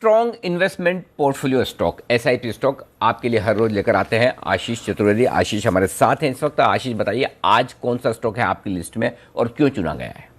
Strong investment portfolio stock SIP stock आपके लिए हर रोज लेकर आते हैं आशीष चतुर्वेदी। आशीष हमारे साथ हैं इस वक्त। आशीष बताइए आज कौन सा स्टॉक है आपकी लिस्ट में और क्यों चुना गया है?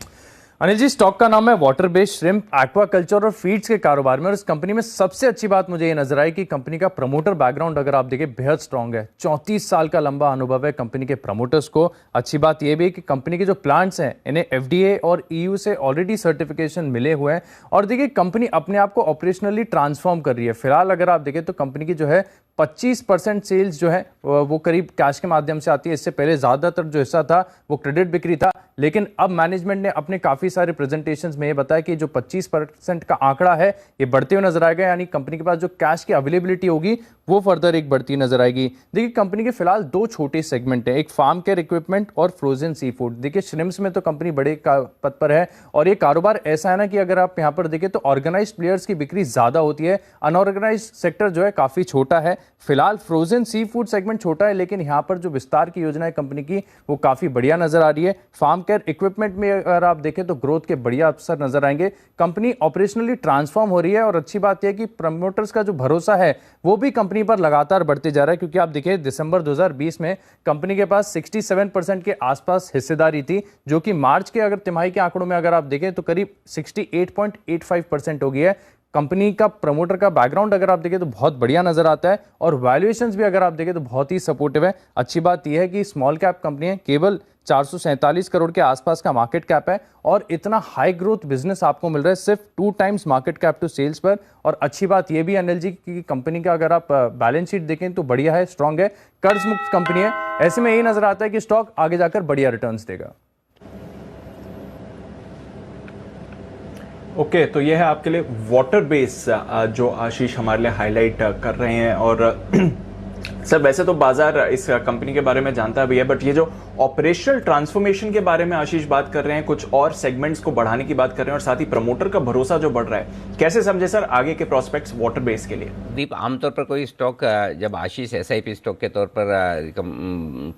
अनिल जी, स्टॉक का नाम है वाटर बेस्ड श्रिम्प एक्वाकल्चर और फीड्स के कारोबार में। और इस कंपनी में सबसे अच्छी बात मुझे ये नजर आई कि कंपनी का प्रमोटर बैकग्राउंड अगर आप देखें बेहद स्ट्रांग है। 34 साल का लंबा अनुभव है कंपनी के प्रमोटर्स को। अच्छी बात यह भी है कि कंपनी के जो प्लांट्स हैं इन्हें एफडीए और ईयू से ऑलरेडी सर्टिफिकेशन मिले हुए हैं। और देखिए कंपनी अपने आप को ऑपरेशनली ट्रांसफॉर्म कर रही है। फिलहाल अगर आप देखें तो कंपनी की जो है 25% सेल्स जो है वो करीब कैश के माध्यम से आती है। इससे पहले ज्यादातर जो हिस्सा था वो क्रेडिट बिक्री था, लेकिन अब मैनेजमेंट ने अपने काफी सारे प्रेजेंटेशंस में ये बताया कि जो 25% का आंकड़ा है ये बढ़ते हुए नजर आएगा। यानी कंपनी के पास जो कैश की अवेलेबिलिटी होगी वो फर्दर एक बढ़ती नजर आएगी। देखिए कंपनी के फिलहाल दो छोटे सेगमेंट है, एक फार्म केयर इक्विपमेंट और फ्रोजन सी फूड। देखिए श्रिम्प्स में तो कंपनी बड़े पद पर है और ये कारोबार ऐसा है ना कि अगर आप यहाँ पर देखें तो ऑर्गेनाइज्ड प्लेयर्स की बिक्री ज्यादा होती है, अनऑर्गेनाइज्ड सेक्टर जो है काफी छोटा है। फिलहाल फ्रोजन सी फूड सेगमेंट छोटा है, लेकिन यहाँ पर जो विस्तार की योजना है कंपनी की वो काफी बढ़िया नजर आ रही है। फार्म केयर इक्विपमेंट में अगर आप देखें तो ग्रोथ के बढ़िया अवसर नजर आएंगे। कंपनी ऑपरेशनली ट्रांसफॉर्म हो रही है और अच्छी बात यह है कि प्रमोटर्स का जो भरोसा है वो भी कंपनी पर लगातार बढ़ते जा रहा है, क्योंकि आप देखिए दिसंबर 2020 में कंपनी के पास 67% के आसपास हिस्सेदारी थी, जो कि मार्च के अगर तिमाही के आंकड़ों में अगर आप देखें तो करीब 68.85% हो गई है। कंपनी का प्रमोटर का बैकग्राउंड अगर आप देखें तो बहुत बढ़िया नजर आता है और वैल्यूएशंस भी अगर आप देखें तो बहुत ही सपोर्टिव है। अच्छी बात यह है कि स्मॉल कैप कंपनी है, केवल 447 करोड़ के आसपास का मार्केट कैप है और इतना हाई ग्रोथ बिजनेस आपको मिल रहा है सिर्फ 2 times market cap to sales पर। और अच्छी बात यह भी अनिल जी की कंपनी का अगर आप बैलेंस शीट देखें तो बढ़िया है, स्ट्रांग है, कर्ज मुक्त कंपनी है। ऐसे में यही नजर आता है कि स्टॉक आगे जाकर बढ़िया रिटर्न्स देगा। ओके, तो यह है आपके लिए वाटर बेस जो आशीष हमारे लिए हाईलाइट कर रहे हैं। और सर वैसे तो बाजार इस कंपनी के बारे में जानता भी है, बट ये जो ऑपरेशनल ट्रांसफॉर्मेशन के बारे में आशीष बात कर रहे हैं, कुछ और सेगमेंट्स को बढ़ाने की बात कर रहे हैं और साथ ही प्रमोटर का भरोसा जो बढ़ रहा है, कैसे समझे सर आगे के प्रोस्पेक्ट्स वाटर बेस के लिए? दीप, आमतौर पर कोई स्टॉक जब आशीष एसआईपी स्टॉक के तौर पर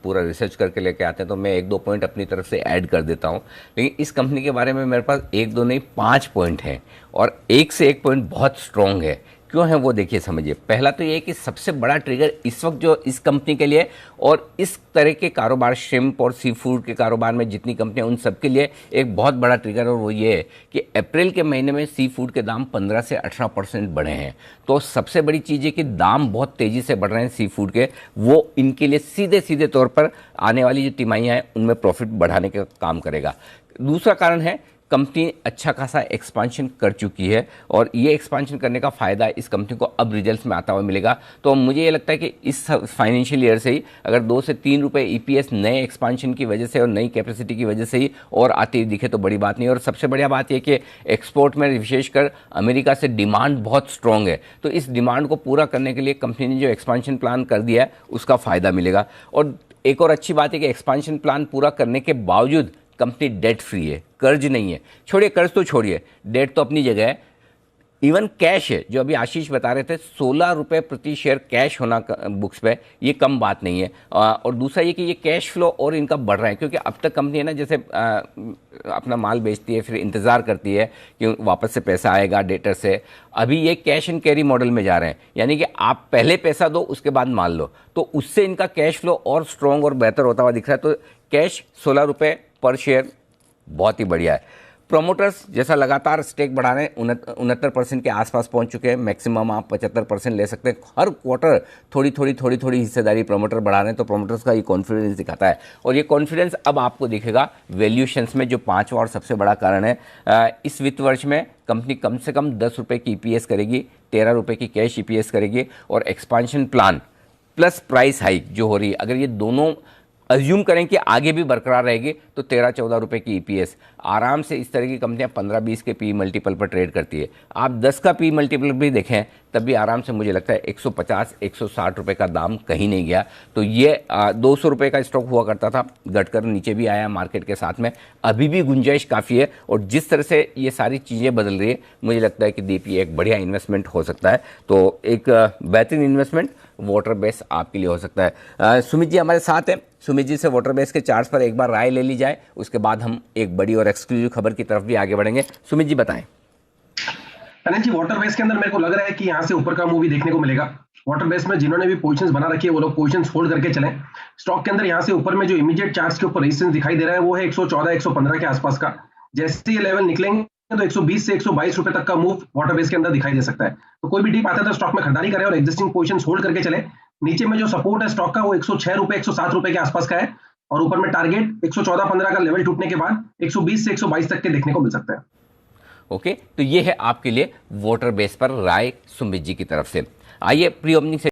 पूरा रिसर्च करके लेके आते हैं तो मैं 1-2 पॉइंट अपनी तरफ से ऐड कर देता हूँ। लेकिन इस कंपनी के बारे में मेरे पास 1-2 नहीं 5 पॉइंट हैं और एक से एक पॉइंट बहुत स्ट्रॉन्ग है। क्यों है वो देखिए समझिए। पहला तो ये है कि सबसे बड़ा ट्रिगर इस वक्त जो इस कंपनी के लिए और इस तरह के कारोबार श्रिम्प और सी फूड के कारोबार में जितनी कंपनियां उन सब के लिए एक बहुत बड़ा ट्रिगर, और वो ये है कि अप्रैल के महीने में सी फूड के दाम 15 से 18% बढ़े हैं। तो सबसे बड़ी चीज़ है कि दाम बहुत तेज़ी से बढ़ रहे हैं सी फूड के, वो इनके लिए सीधे सीधे तौर पर आने वाली जो तिमाहियां हैं उनमें प्रॉफिट बढ़ाने का काम करेगा। दूसरा कारण है कंपनी अच्छा खासा एक्सपांशन कर चुकी है और ये एक्सपांशन करने का फ़ायदा इस कंपनी को अब रिजल्ट्स में आता हुआ मिलेगा। तो मुझे ये लगता है कि इस फाइनेंशियल ईयर से ही अगर 2 से 3 रुपए ईपीएस नए एक्सपांशन की वजह से और नई कैपेसिटी की वजह से ही और आती हुई दिखे तो बड़ी बात नहीं। और सबसे बढ़िया बात यह कि एक्सपोर्ट में विशेषकर अमेरिका से डिमांड बहुत स्ट्रॉन्ग है, तो इस डिमांड को पूरा करने के लिए कंपनी ने जो एक्सपांशन प्लान कर दिया है उसका फ़ायदा मिलेगा। और एक और अच्छी बात है कि एक्सपांशन प्लान पूरा करने के बावजूद कंपनी डेट फ्री है, कर्ज नहीं है। छोड़िए कर्ज तो छोड़िए, डेट तो अपनी जगह है, इवन कैश है। जो अभी आशीष बता रहे थे 16 रुपये प्रति शेयर कैश होना बुक्स पे, ये कम बात नहीं है। और दूसरा ये कि ये कैश फ्लो और इनका बढ़ रहा है, क्योंकि अब तक कंपनी है ना जैसे अपना माल बेचती है फिर इंतज़ार करती है कि वापस से पैसा आएगा डेटर से। अभी ये कैश एंड कैरी मॉडल में जा रहे हैं, यानी कि आप पहले पैसा दो उसके बाद माल लो, तो उससे इनका कैश फ्लो और स्ट्रॉन्ग और बेहतर होता हुआ दिख रहा है। तो कैश 16 रुपये पर शेयर बहुत ही बढ़िया है। प्रोमोटर्स जैसा लगातार स्टेक बढ़ा रहे हैं, 69% के आसपास पहुंच चुके हैं। मैक्सिमम आप 75% ले सकते हैं। हर क्वार्टर थोड़ी थोड़ी हिस्सेदारी प्रोमोटर बढ़ा रहे हैं, तो प्रोमोटर्स का ये कॉन्फिडेंस दिखाता है। और ये कॉन्फिडेंस अब आपको दिखेगा वैल्यूएशंस में, जो पांचवा और सबसे बड़ा कारण है। इस वित्त वर्ष में कंपनी कम से कम 10 रुपये की ईपीएस करेगी, 13 रुपये की कैश ईपीएस करेगी, और expansion plan plus price hike जो हो रही है, अगर ये दोनों अज्यूम करें कि आगे भी बरकरार रहेगी तो 13-14 रुपये की ईपीएस आराम से इस तरह की कंपनियां 15-20 के पी मल्टीपल पर ट्रेड करती है। आप 10 का पी मल्टीपल भी देखें तब भी आराम से मुझे लगता है 150-160 रुपये का दाम कहीं नहीं गया। तो ये 200 रुपये का स्टॉक हुआ करता था, घटकर नीचे भी आया मार्केट के साथ में, अभी भी गुंजाइश काफ़ी है। और जिस तरह से ये सारी चीज़ें बदल रही है, मुझे लगता है कि दीपी एक बढ़िया इन्वेस्टमेंट हो सकता है। तो एक बेहतरीन इन्वेस्टमेंट वाटर बेस आपके लिए हो सकता है। सुमित जी हमारे साथ हैं। सुमित जी से वाटर बेस के चार्ट्स पर एक बार राय ले ली जाए, उसके बाद हम एक बड़ी और एक्सक्लूसिव खबर की तरफ भी आगे बढ़ेंगे। सुमित जी बताएं। अनिल जी, वाटर बेस के अंदर मेरे को लग रहा है कि यहाँ से ऊपर का मूवी देखने को मिलेगा। वाटर बेस में जिन्होंने भी पोजीशंस बना रखी है वो लोग पोजीशंस होल्ड करके चलें। स्टॉक के अंदर यहाँ से ऊपर में जो इमीडिएट चार्ट्स के ऊपर रेजिस्टेंस दिखाई दे रहा है वो है 114 115 के आसपास का। जैसे ये लेवल निकलेंगे तो 120 से 122 रुपए तक का मूव वाटर बेस के अंदर दिखाई दे सकता है। तो कोई भी डीप आता है तो स्टॉक में खरीदारी करें और एग्जिस्टिंग पोजीशंस होल्ड करके चले। नीचे में जो सपोर्ट है स्टॉक का वो 106 रुपए 107 रुपए के आसपास का है और ऊपर में टारगेट 114.15 का लेवल टूटने के बाद 120 से 122 तक के देखने को मिल सकता है। ओके, तो ये है आपके लिए वाटर बेस पर राय सुमित जी की तरफ से। आइए प्री ओपनिंग